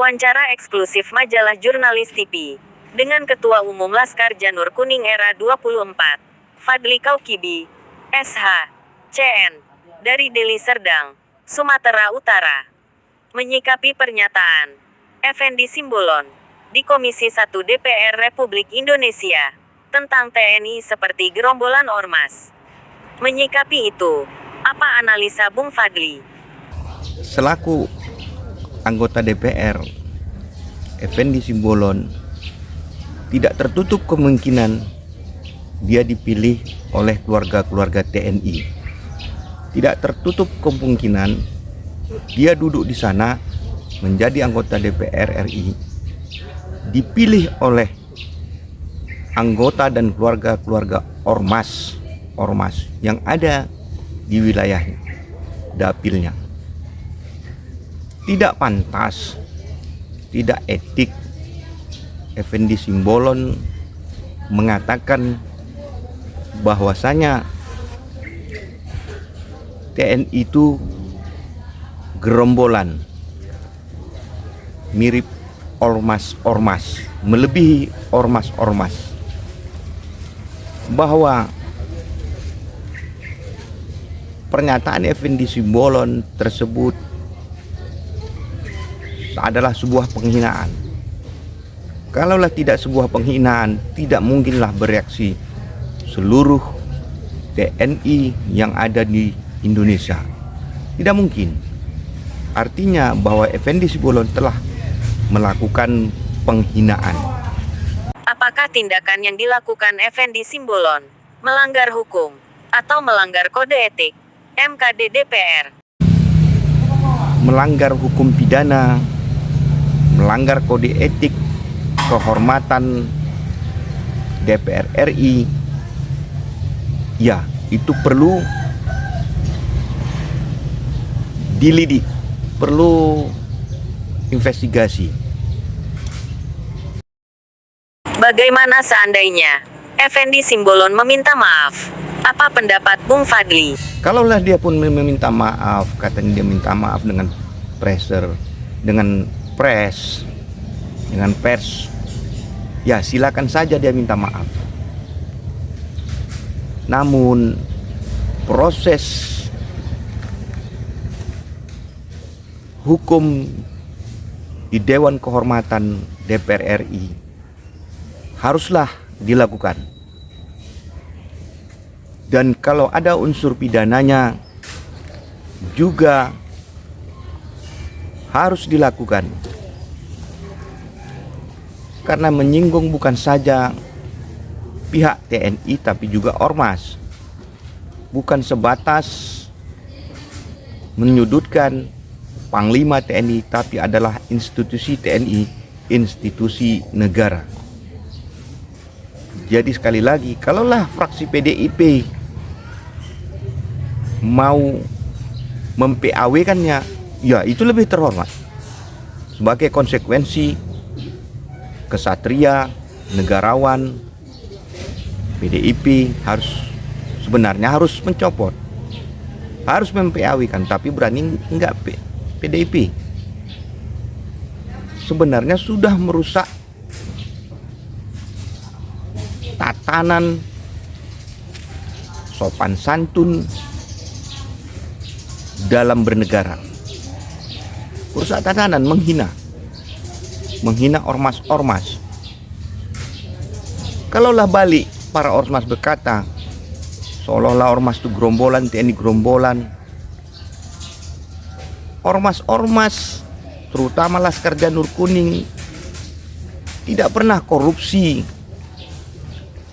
Wawancara eksklusif majalah Jurnalis TV dengan Ketua Umum Laskar Janur Kuning Era 24, Fadly Kaukibi, SH, CN, dari Deli Serdang, Sumatera Utara. Menyikapi pernyataan Effendi Simbolon di Komisi 1 DPR Republik Indonesia tentang TNI seperti gerombolan ormas. Menyikapi itu, apa analisa Bung Fadly? Selaku anggota DPR, Effendi Simbolon tidak tertutup kemungkinan dia dipilih oleh keluarga-keluarga TNI. Tidak tertutup kemungkinan dia duduk di sana menjadi anggota DPR RI, dipilih oleh anggota dan keluarga-keluarga ormas yang ada di wilayahnya, dapilnya. Tidak pantas, tidak etik Effendi Simbolon mengatakan bahwasanya TNI itu gerombolan, mirip ormas-ormas, melebihi ormas-ormas. Bahwa pernyataan Effendi Simbolon tersebut adalah sebuah penghinaan. Kalaulah tidak sebuah penghinaan, tidak mungkinlah bereaksi seluruh TNI yang ada di Indonesia. Tidak mungkin. Artinya bahwa Effendi Simbolon telah melakukan penghinaan. Apakah tindakan yang dilakukan Effendi Simbolon melanggar hukum atau melanggar kode etik MKD DPR? Melanggar hukum pidana, melanggar kode etik kehormatan DPR RI, ya itu perlu dilidik, perlu investigasi. Bagaimana seandainya Effendi Simbolon meminta maaf? Apa pendapat Bung Fadly? Kalaulah dia pun meminta maaf, katanya dia minta maaf dengan pers, ya silakan saja dia minta maaf. Namun proses hukum di Dewan Kehormatan DPR RI haruslah dilakukan. Dan kalau ada unsur pidananya juga harus dilakukan. Karena menyinggung bukan saja pihak TNI tapi juga ormas. Bukan sebatas menyudutkan Panglima TNI, tapi adalah institusi TNI, institusi negara. Jadi sekali lagi, kalaulah fraksi PDIP mau mem-PAW-kannya, ya itu lebih terhormat. Sebagai konsekuensi kesatria, negarawan, PDIP sebenarnya harus mencopot, harus mem-PAW-kan, tapi berani enggak PDIP. Sebenarnya sudah merusak tatanan sopan santun dalam bernegara. Merusak tatanan, menghina ormas-ormas. Kalaulah balik para ormas berkata seolah-olah ormas itu gerombolan, TNI gerombolan, ormas-ormas terutama Laskar Janur Kuning tidak pernah korupsi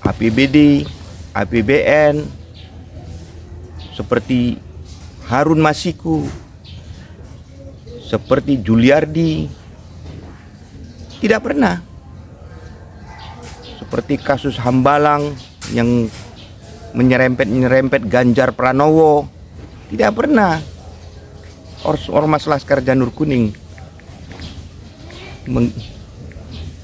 APBD, APBN seperti Harun Masiku, seperti Juliardi, tidak pernah. Seperti kasus Hambalang yang menyerempet Ganjar Pranowo, tidak pernah ormas Laskar Janur Kuning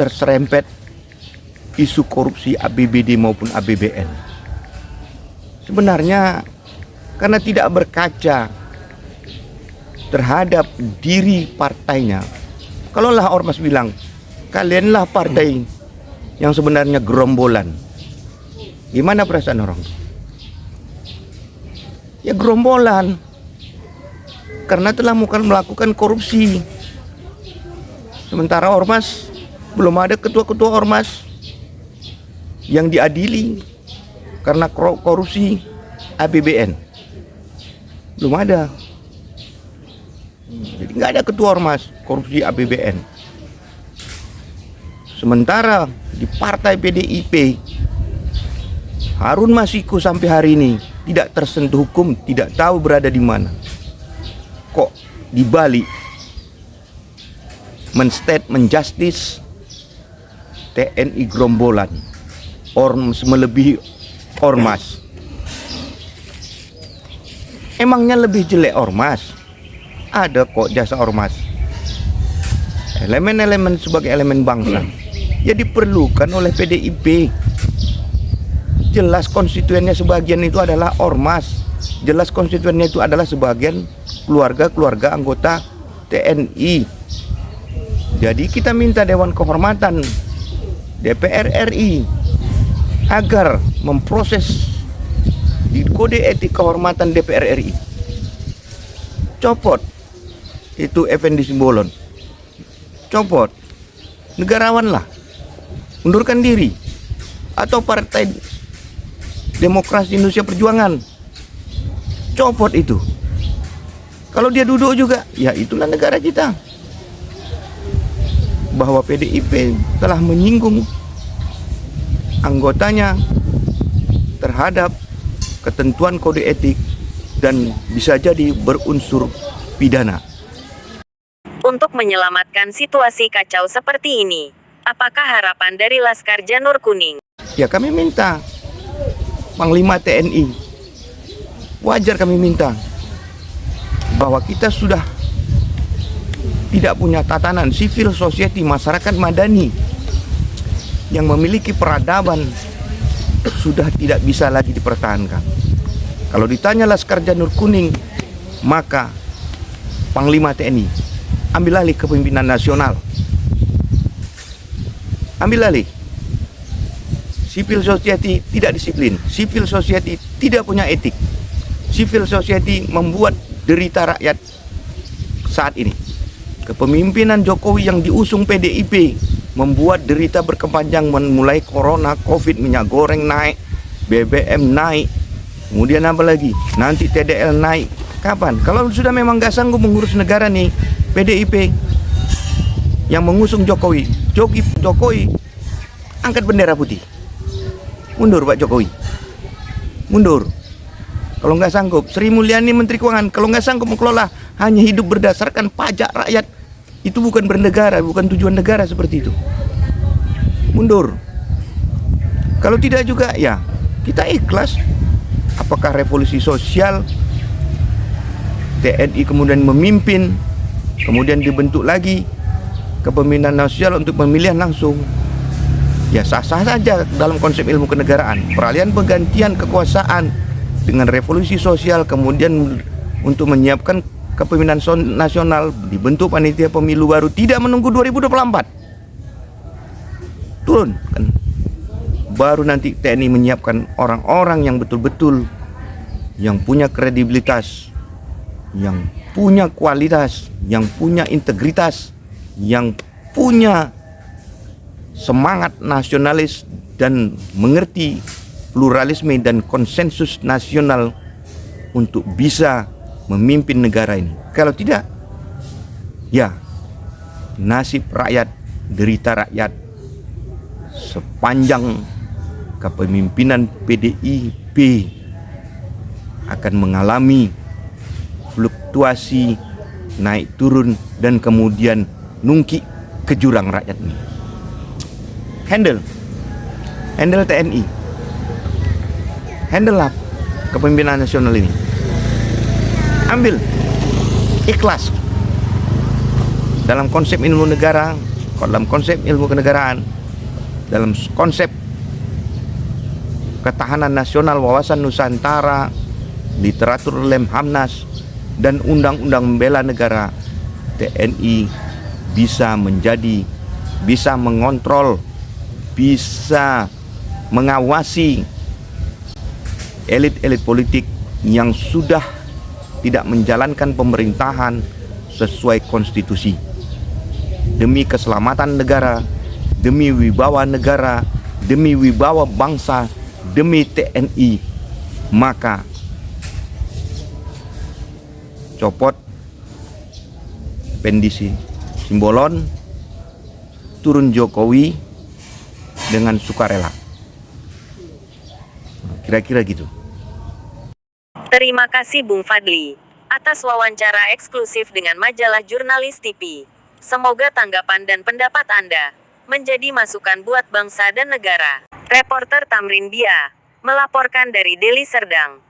terserempet isu korupsi APBD maupun APBN. Sebenarnya karena tidak berkaca terhadap diri partainya Kalaulah ormas bilang, kalianlah partai yang sebenarnya gerombolan, gimana perasaan orang? Ya gerombolan, karena telah melakukan korupsi. Sementara ormas, belum ada ketua-ketua ormas yang diadili karena korupsi APBN. Belum ada. Jadi nggak ada ketua ormas korupsi APBN. Sementara di partai PDIP, Harun Masiku sampai hari ini tidak tersentuh hukum, tidak tahu berada di mana. Kok di Bali menjustice TNI gerombolan, ormas melebihi ormas. Emangnya lebih jelek ormas? Ada kok jasa ormas. Elemen-elemen sebagai elemen bangsa ya diperlukan oleh PDIP. Jelas konstituennya sebagian itu adalah ormas. Jelas konstituennya itu adalah sebagian keluarga-keluarga anggota TNI. Jadi kita minta Dewan Kehormatan DPR RI agar memproses di kode etik kehormatan DPR RI. Copot itu Effendi Simbolon. Copot. Negarawan lah. Undurkan diri. Atau Partai Demokrasi Indonesia Perjuangan. Copot itu. Kalau dia duduk juga, ya itulah negara kita. Bahwa PDIP telah menyinggung anggotanya terhadap ketentuan kode etik dan bisa jadi berunsur pidana. Untuk menyelamatkan situasi kacau seperti ini, apakah harapan dari Laskar Janur Kuning? Ya kami minta Panglima TNI, wajar kami minta bahwa kita sudah tidak punya tatanan civil society, masyarakat madani yang memiliki peradaban sudah tidak bisa lagi dipertahankan. Kalau ditanya Laskar Janur Kuning, maka Panglima TNI ambil alih kepemimpinan nasional. Ambil alih. Civil society tidak disiplin. Civil society tidak punya etik. Civil society membuat derita rakyat saat ini. Kepemimpinan Jokowi yang diusung PDIP membuat derita berkepanjang, mulai corona, covid, minyak goreng naik, BBM naik, kemudian apa lagi? Nanti TDL naik. Kapan? Kalau sudah memang nggak sanggup mengurus negara nih, PDIP yang mengusung Jokowi, angkat bendera putih. Mundur Pak Jokowi. Mundur. Kalau nggak sanggup, Sri Mulyani Menteri Keuangan, kalau nggak sanggup mengelola hanya hidup berdasarkan pajak rakyat, itu bukan bernegara, bukan tujuan negara seperti itu. Mundur. Kalau tidak juga, ya kita ikhlas. Apakah revolusi sosial TNI kemudian memimpin, kemudian dibentuk lagi kepemimpinan nasional untuk pemilihan langsung? Ya sah-sah saja dalam konsep ilmu kenegaraan. Peralihan penggantian kekuasaan dengan revolusi sosial, kemudian untuk menyiapkan kepemimpinan nasional, dibentuk panitia pemilu baru, tidak menunggu 2024. Turun kan. Baru nanti TNI menyiapkan orang-orang yang betul-betul yang punya kredibilitas, yang punya kualitas, yang punya integritas, yang punya semangat nasionalis dan mengerti pluralisme dan konsensus nasional untuk bisa memimpin negara ini. Kalau tidak, ya nasib rakyat, derita rakyat sepanjang kepemimpinan PDIP akan mengalami fluktuasi naik turun dan kemudian nungki ke jurang rakyat ini. Handle TNI, handle lah kepemimpinan nasional ini. Ambil, ikhlas dalam konsep ilmu negara, dalam konsep ilmu kenegaraan, dalam konsep ketahanan nasional, wawasan Nusantara, literatur Lemhamnas, dan undang-undang membela negara. TNI bisa menjadi, bisa mengontrol, bisa mengawasi elit-elit politik yang sudah tidak menjalankan pemerintahan sesuai konstitusi. Demi keselamatan negara, demi wibawa negara, demi wibawa bangsa, demi TNI, maka copot Pendisi Simbolon, turun Jokowi dengan sukarela. Kira-kira gitu. Terima kasih Bung Fadli atas wawancara eksklusif dengan majalah Jurnalis TV. Semoga tanggapan dan pendapat Anda menjadi masukan buat bangsa dan negara. Reporter Tamrin Bia melaporkan dari Deli Serdang.